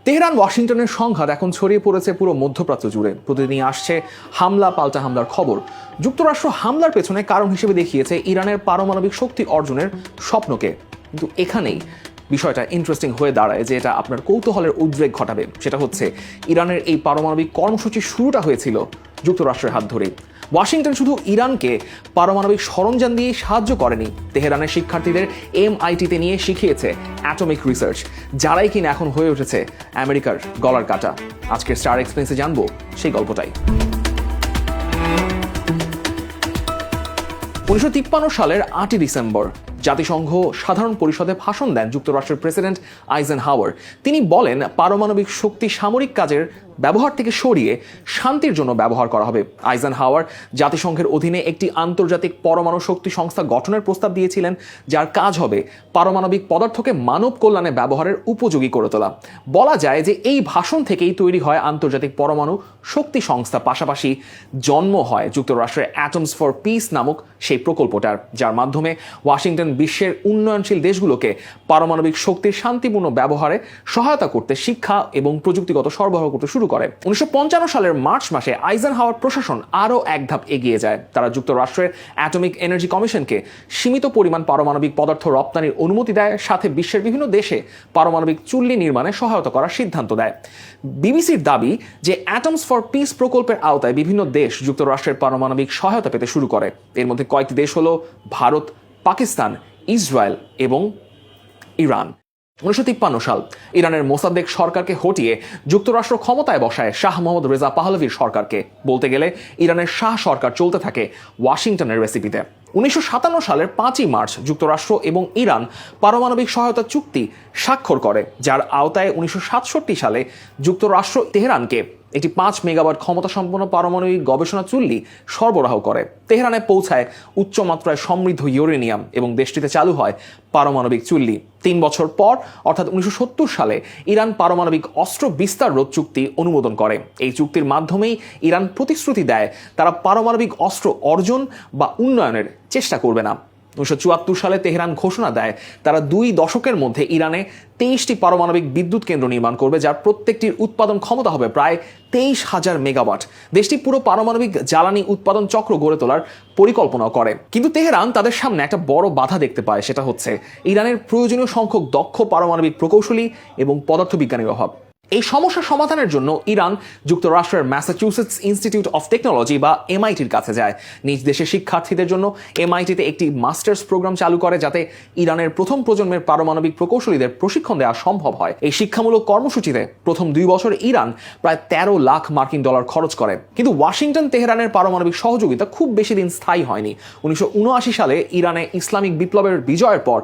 Tehran ওয়াশিংটনের সংঘাত এখন ছড়িয়ে পড়েছে পুরো মধ্যপ্রাচ্য জুড়ে। প্রতিদিনই আসছে হামলা পাল্টা হামলার খবর। যুক্তরাষ্ট্র হামলার পেছনে কারণ হিসেবে দেখিয়েছে ইরানের পারমাণবিক শক্তি অর্জনের স্বপ্নকে। কিন্তু এখানেই বিষয়টা ইন্টারেস্টিং হয়ে দাঁড়ায় যে এটা আপনার কৌতূহলের উদ্রেক ঘটাবে। সেটা হচ্ছে ইরানের এই পারমাণবিক কর্মসূচির শুরুটা হয়েছিল যুক্তরাষ্ট্রের হাত ধরেই। ওয়াশিংটন শুধু ইরানকে পারমাণবিক সরঞ্জাম দিয়ে সাহায্য করেনি, তেহরানের শিক্ষার্থীদের MIT-তে নিয়ে শিখিয়েছে অ্যাটমিক রিসার্চ, যারাই কিনা এখন হয়ে উঠেছে আমেরিকার গলার কাঁটা। আজকের স্টার এক্সপ্রেসে জানবো সেই গল্পটাই। 1953 সালের 8 ডিসেম্বর জাতিসংঘ সাধারণ পরিষদে ভাষণ দেন যুক্তরাষ্ট্রের প্রেসিডেন্ট আইজেনহাওয়ার। তিনি বলেন, পারমাণবিক শক্তি সামরিক কাজের ব্যবহার থেকে সরিয়ে শান্তির জন্য ব্যবহার করা হবে। আইজেনহাওয়ার জাতিসংঘের অধীনে একটি আন্তর্জাতিক পরমাণু শক্তি সংস্থা গঠনের প্রস্তাব দিয়েছিলেন, যার কাজ হবে পারমাণবিক পদার্থকে মানব কল্যাণে ব্যবহারের উপযোগী করে তোলা। বলা যায় যে এই ভাষণ থেকেই তৈরি হয় আন্তর্জাতিক পরমাণু শক্তি সংস্থা, পাশাপাশি জন্ম হয় যুক্তরাষ্ট্রের অ্যাটমস ফর পিস নামক সেই প্রকল্পটার, যার মাধ্যমে ওয়াশিংটন বিশ্বের উন্নয়নশীল দেশগুলোকে পারমাণবিক শক্তির শান্তিপূর্ণ ব্যবহারে সহায়তা করতে শিক্ষা এবং প্রযুক্তিগত সরবরাহ করতে শুরু করে। 1955 সালের মার্চ মাসে আইজেনহাওয়ার প্রশাসন আরও এক ধাপ এগিয়ে যায়। তারা যুক্তরাষ্ট্রের অ্যাটমিক এনার্জি কমিশনকে সীমিত পরিমাণ পারমাণবিক পদার্থ রপ্তানির অনুমতি দেয়, সাথে বিশ্বের বিভিন্ন দেশে পারমাণবিক চুল্লি নির্মাণে সহায়তা করার সিদ্ধান্ত দেয়। বিবিসির দাবি যে অ্যাটমস ফর পিস প্রকল্পের আওতায় বিভিন্ন দেশ যুক্তরাষ্ট্রের পারমাণবিক সহায়তা পেতে শুরু করে। এর মধ্যে কয়েকটি দেশ হলো ভারত, পাকিস্তান, ইসরায়েল এবং ইরান। 1953 সাল ইরানের মোসাদ্দেক সরকারকে হটিয়ে যুক্তরাষ্ট্র ক্ষমতায় বসায় শাহ মোহাম্মদ রেজা পাহলভির সরকারকে। বলতে গেলে ইরানের শাহ সরকার চলতে থাকে ওয়াশিংটনের রেসিপিতে। 1957 সালের 5 মার্চ যুক্তরাষ্ট্র এবং ইরান পারমাণবিক সহায়তা চুক্তি স্বাক্ষর করে, যার আওতায় 1967 সালে যুক্তরাষ্ট্র তেহরানকে একটি 5 মেগাওয়াট ক্ষমতা সম্পন্ন পারমাণবিক গবেষণা চুল্লি সরবরাহ করে। তেহরানে পৌঁছায় উচ্চমাত্রায় সমৃদ্ধ ইউরেনিয়াম এবং দেশটিতে চালু হয় পারমাণবিক চুল্লি। 3 বছর পর অর্থাৎ 1970 সালে ইরান পারমাণবিক অস্ত্র বিস্তার রোধ চুক্তি অনুমোদন করে। এই চুক্তির মাধ্যমেই ইরান প্রতিশ্রুতি দেয় তারা পারমাণবিক অস্ত্র অর্জন বা উন্নয়নের চেষ্টা করবে না। 1974 সালে তেহরান ঘোষণা দেয় তারা 2 দশকের মধ্যে ইরানে 23টি পারমাণবিক বিদ্যুৎ কেন্দ্র নির্মাণ করবে, যার প্রত্যেকটির উৎপাদন ক্ষমতা হবে প্রায় 23,000 মেগাওয়াট। দেশটি পুরো পারমাণবিক জ্বালানি উৎপাদন চক্র গড়ে তোলার পরিকল্পনাও করে। কিন্তু তেহরান তাদের সামনে একটা বড় বাধা দেখতে পায়, সেটা হচ্ছে ইরানের প্রয়োজনীয় সংখ্যক দক্ষ পারমাণবিক প্রকৌশলী এবং পদার্থবিজ্ঞানীর অভাব। এই সমস্যা সমাধানের জন্য ইরান যুক্তরাষ্ট্রের ম্যাসাচুসেটস ইনস্টিটিউট অফ টেকনোলজি বা MIT-র কাছে যায়। নিজ দেশের শিক্ষার্থীদের জন্য MIT-তে একটি মাস্টার্স প্রোগ্রাম চালু করে, যাতে ইরানের প্রথম প্রজন্মের পারমাণবিক প্রকৌশলীদের প্রশিক্ষণ দেওয়া সম্ভব হয়। এই শিক্ষামূলক কর্মসূচিতে প্রথম 2 বছর ইরান প্রায় $13 লাখ খরচ করে। কিন্তু ওয়াশিংটন তেহরানের পারমাণবিক সহযোগিতা খুব বেশি দিন স্থায়ী হয়নি। 1979 সালে ইরানে ইসলামিক বিপ্লবের বিজয়ের পর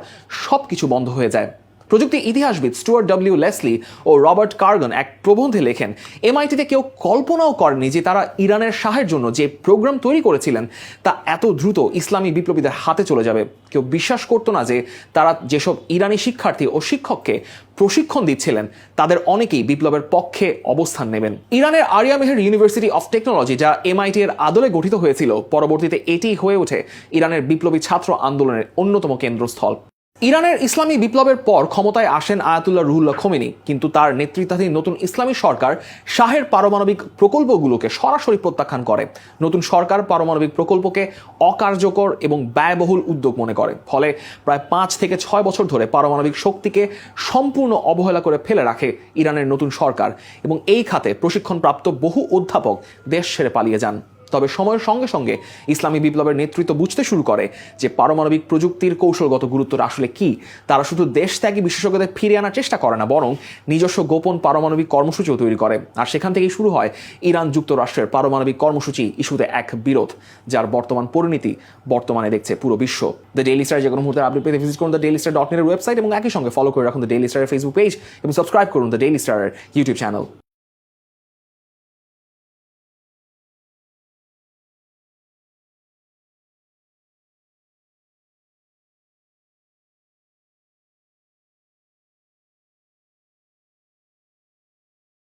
সবকিছু বন্ধ হয়ে যায়। প্রযুক্তি ইতিহাসবিদ স্টুয়ার্ট ডব্লিউ লেসলি ও রবার্ট কার্গন এক প্রবন্ধে লেখেন, MIT-তে কেউ কল্পনাও করেনি যে তারা ইরানের শাহের জন্য যে প্রোগ্রাম তৈরি করেছিলেন তা এত দ্রুত ইসলামী বিপ্লবীদের হাতে চলে যাবে। কেউ বিশ্বাস করতো না যে তারা যেসব ইরানি শিক্ষার্থী ও শিক্ষককে প্রশিক্ষণ দিচ্ছিলেন তাদের অনেকেই বিপ্লবের পক্ষে অবস্থান নেবেন। ইরানের Arya Mehr University of Technology, যা MIT-এর আদলে গঠিত হয়েছিল, পরবর্তীতে এটি হয়ে ওঠে ইরানের বিপ্লবী ছাত্র আন্দোলনের অন্যতম কেন্দ্রস্থল। ইরানের ইসলামী বিপ্লবের পর ক্ষমতায় আসেন আয়াতুল্লাহ রুহুল্লাহ খোমেনি, কিন্তু তার নেতৃত্বাধীন নতুন ইসলামী সরকার শাহের পারমাণবিক প্রকল্পগুলোকে সরাসরি প্রত্যাখ্যান করে। নতুন সরকার পারমাণবিক প্রকল্পকে অকার্যকর এবং ব্যয়বহুল উদ্যোগ মনে করে, ফলে প্রায় 5 থেকে 6 বছর ধরে পারমাণবিক শক্তিকে সম্পূর্ণ অবহেলা করে ফেলে রাখে ইরানের নতুন সরকার, এবং এই খাতে প্রশিক্ষণপ্রাপ্ত বহু অধ্যাপক দেশ ছেড়ে পালিয়ে যান। তবে সময়ের সঙ্গে সঙ্গে ইসলামী বিপ্লবের নেতৃত্ব বুঝতে শুরু করে যে পারমাণবিক প্রযুক্তির কৌশলগত গুরুত্বটা আসলে কি। তারা শুধু দেশ ত্যাগী বিশেষজ্ঞদের ফিরে আনার চেষ্টা করে না, বরং নিজস্ব গোপন পারমাণবিক কর্মসূচিও তৈরি করে। আর সেখান থেকেই শুরু হয় ইরান যুক্তরাষ্ট্রের পারমাণবিক কর্মসূচি ইস্যুতে এক বিরোধ, যার বর্তমান পরিণতি বর্তমানে দেখছে পুরো বিশ্ব। দ্য ডেইলি স্টার যে কোনো মুহূর্তে আপডেট পেতে ভিজিট করুন দ্য ডেইলি স্টার .net এর ওয়েবসাইট, এবং একই সঙ্গে ফলো করে রাখুন দ্য ডেইলি স্টারের ফেসবুক পেজ এবং সাবস্ক্রাইব করুন দ্য ডেইলি স্টারের ইউটিউব চ্যানেল।